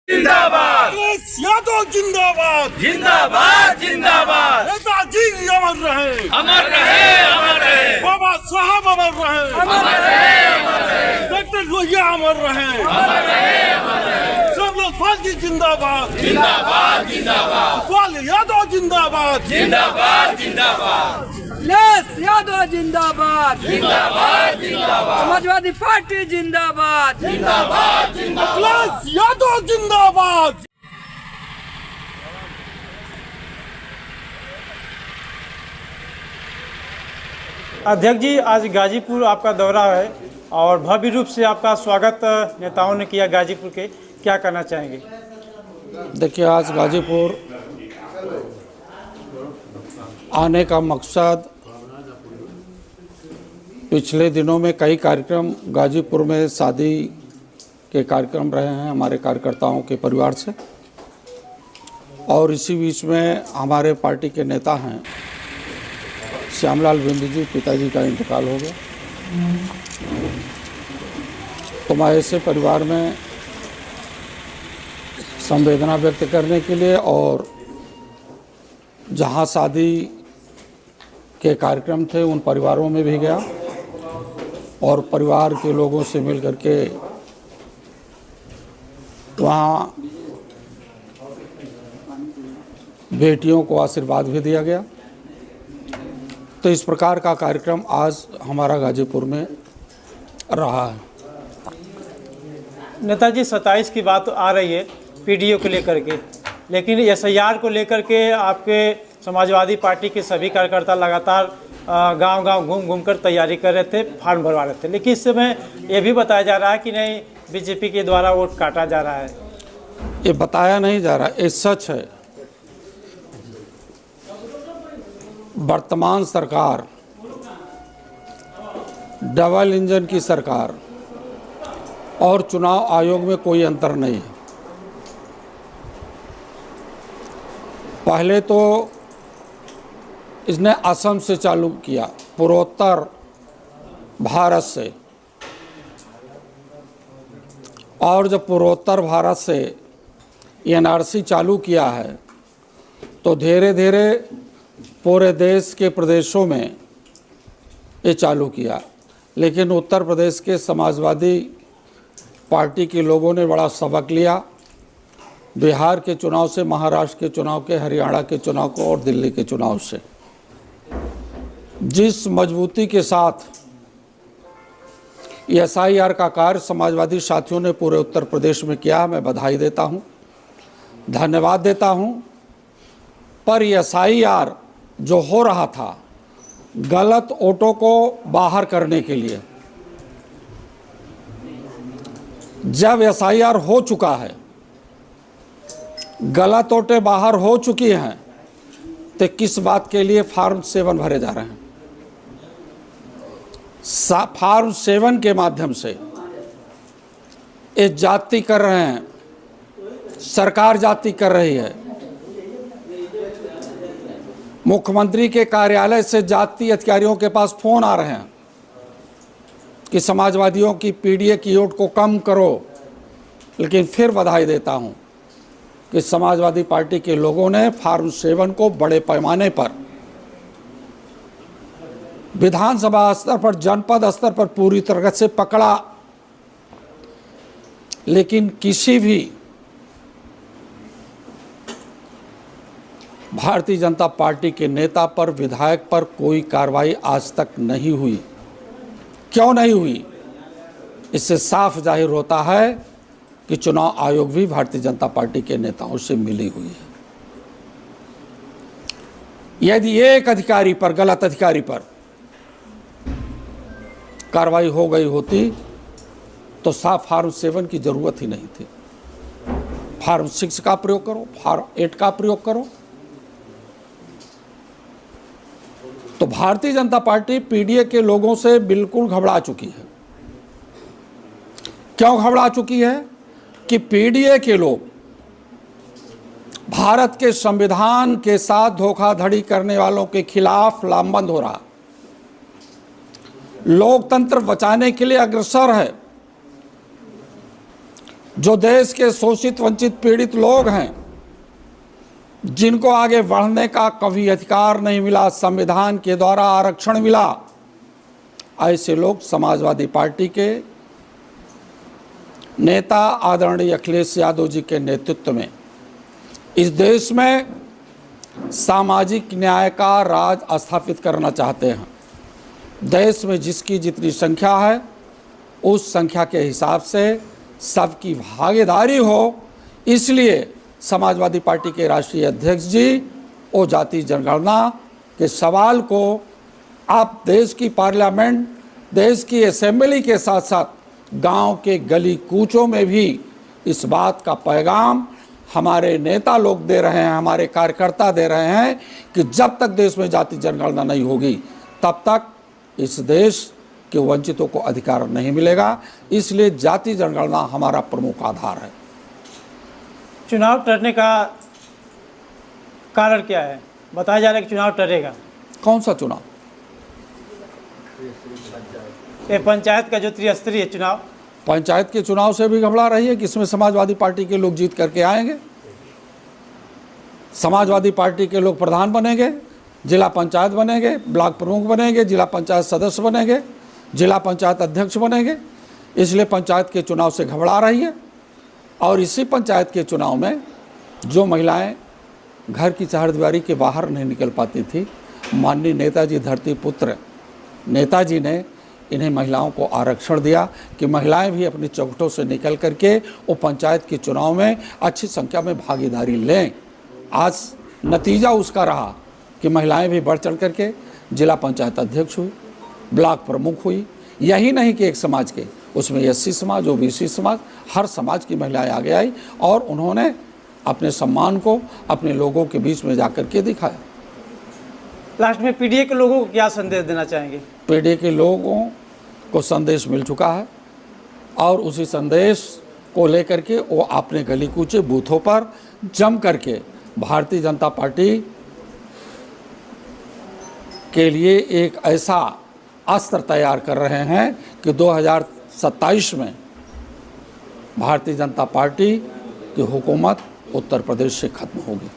जिंदाबाद यादव जिंदाबाद जिंदाबाद जिंदाबाद। नेताजी अमर रहे अमर रहे अमर रहे। बाबा साहब अमर रहे अमर रहे अमर रहे। डॉक्टर लोहिया अमर रहे अमर रहे अमर रहे। सब फाजी जिंदाबाद जिंदाबाद जिंदाबाद। लाल यादव जिंदाबाद जिंदाबाद जिंदाबाद। यादव जिंदाबाद जिंदाबाद जिंदाबाद। समाजवादी पार्टी जिंदाबाद जिंदाबाद जिंदाबाद। यादव जिंदाबाद। अध्यक्ष जी, आज गाजीपुर आपका दौरा है और भव्य रूप से आपका स्वागत नेताओं ने किया गाजीपुर के, क्या करना चाहेंगे? देखिए, आज गाजीपुर आने का मकसद, पिछले दिनों में कई कार्यक्रम गाजीपुर में शादी के कार्यक्रम रहे हैं हमारे कार्यकर्ताओं के परिवार से, और इसी बीच में हमारे पार्टी के नेता हैं श्यामलाल बिंद जी, पिताजी का इंतकाल हो गया। तो मैं ऐसे परिवार में संवेदना व्यक्त करने के लिए और जहां शादी के कार्यक्रम थे उन परिवारों में भी गया और परिवार के लोगों से मिल करके वहाँ बेटियों को आशीर्वाद भी दिया गया। तो इस प्रकार का कार्यक्रम आज हमारा गाजीपुर में रहा है। नेताजी, 27 की बात आ रही है पीडीओ को लेकर के, लेकिन एसआईआर को लेकर के आपके समाजवादी पार्टी के सभी कार्यकर्ता लगातार गांव-गांव घूम कर तैयारी कर रहे थे, फॉर्म भरवा रहे थे, लेकिन इस समय ये भी बताया जा रहा है कि नहीं, बीजेपी के द्वारा वोट काटा जा रहा है। ये बताया नहीं जा रहा, ये सच है। वर्तमान सरकार डबल इंजन की सरकार और चुनाव आयोग में कोई अंतर नहीं है। पहले तो इसने असम से चालू किया, पूर्वोत्तर भारत से, और जब पूर्वोत्तर भारत से एनआरसी चालू किया है तो धीरे धीरे पूरे देश के प्रदेशों में ये चालू किया। लेकिन उत्तर प्रदेश के समाजवादी पार्टी के लोगों ने बड़ा सबक लिया, बिहार के चुनाव से, महाराष्ट्र के चुनाव के, हरियाणा के चुनाव को और दिल्ली के चुनाव से। जिस मजबूती के साथ एसआईआर का कार्य समाजवादी साथियों ने पूरे उत्तर प्रदेश में किया, मैं बधाई देता हूं, धन्यवाद देता हूं। पर एसआईआर जो हो रहा था गलत वोटों को बाहर करने के लिए, जब एसआईआर हो चुका है, गलत वोटें बाहर हो चुकी हैं, तो किस बात के लिए फॉर्म 7 भरे जा रहे हैं? फॉर्म 7 के माध्यम से ये जाति कर रहे हैं, सरकार जाति कर रही है। मुख्यमंत्री के कार्यालय से जाति अधिकारियों के पास फोन आ रहे हैं कि समाजवादियों की पीडीए की वोट को कम करो। लेकिन फिर बधाई देता हूं कि समाजवादी पार्टी के लोगों ने फॉर्म 7 को बड़े पैमाने पर विधानसभा स्तर पर, जनपद स्तर पर पूरी तरह से पकड़ा। लेकिन किसी भी भारतीय जनता पार्टी के नेता पर, विधायक पर कोई कार्रवाई आज तक नहीं हुई। क्यों नहीं हुई? इससे साफ जाहिर होता है कि चुनाव आयोग भी भारतीय जनता पार्टी के नेताओं से मिली हुई है। यदि एक अधिकारी पर, गलत अधिकारी पर कार्रवाई हो गई होती तो साफ फॉर्म 7 की जरूरत ही नहीं थी। फॉर्म 6 का प्रयोग करो, फॉर्म 8 का प्रयोग करो। तो भारतीय जनता पार्टी पीडीए के लोगों से बिल्कुल घबरा चुकी है। क्यों घबरा चुकी है? कि पीडीए के लोग भारत के संविधान के साथ धोखाधड़ी करने वालों के खिलाफ लामबंद हो रहा, लोकतंत्र बचाने के लिए अग्रसर है। जो देश के शोषित वंचित पीड़ित लोग हैं, जिनको आगे बढ़ने का कभी अधिकार नहीं मिला, संविधान के द्वारा आरक्षण मिला, ऐसे लोग समाजवादी पार्टी के नेता आदरणीय अखिलेश यादव जी के नेतृत्व में इस देश में सामाजिक न्याय का राज स्थापित करना चाहते हैं। देश में जिसकी जितनी संख्या है उस संख्या के हिसाब से सबकी भागीदारी हो, इसलिए समाजवादी पार्टी के राष्ट्रीय अध्यक्ष जी वो जाति जनगणना के सवाल को आप देश की पार्लियामेंट, देश की असेंबली के साथ साथ गांव के गली कूचों में भी इस बात का पैगाम हमारे नेता लोग दे रहे हैं, हमारे कार्यकर्ता दे रहे हैं कि जब तक देश में जाति जनगणना नहीं होगी तब तक इस देश के वंचितों को अधिकार नहीं मिलेगा। इसलिए जाति जनगणना हमारा प्रमुख आधार है। चुनाव टलने का कारण क्या है? बताया जा रहा है कि चुनाव टलेगा। कौन सा चुनाव? ये पंचायत का जो त्रिस्तरीय चुनाव, पंचायत के चुनाव से भी घबरा रही है कि इसमें समाजवादी पार्टी के लोग जीत करके आएंगे, समाजवादी पार्टी के लोग प्रधान बनेंगे, जिला पंचायत बनेंगे, ब्लॉक प्रमुख बनेंगे, जिला पंचायत सदस्य बनेंगे, जिला पंचायत अध्यक्ष बनेंगे। इसलिए पंचायत के चुनाव से घबरा रही है। और इसी पंचायत के चुनाव में जो महिलाएं घर की चारदीवारी के बाहर नहीं निकल पाती थी, माननीय नेताजी धरती पुत्र नेताजी ने इन्हें महिलाओं को आरक्षण दिया कि महिलाएं भी अपनी चौखटों से निकल करके वो पंचायत के चुनाव में अच्छी संख्या में भागीदारी लें। आज नतीजा उसका रहा कि महिलाएं भी बढ़ चढ़ करके जिला पंचायत अध्यक्ष हुई, ब्लॉक प्रमुख हुई। यही नहीं कि एक समाज के, उसमें एससी समाज, ओबीसी समाज, हर समाज की महिलाएं आगे आई और उन्होंने अपने सम्मान को अपने लोगों के बीच में जाकर के दिखाया। लास्ट में पीडीए के लोगों को क्या संदेश देना चाहेंगे? पीडीए के लोगों को संदेश मिल चुका है और उसी संदेश को लेकर के वो अपने गली कूचे बूथों पर जम करके भारतीय जनता पार्टी के लिए एक ऐसा अस्त्र तैयार कर रहे हैं कि 2027 में भारतीय जनता पार्टी की हुकूमत उत्तर प्रदेश से खत्म होगी।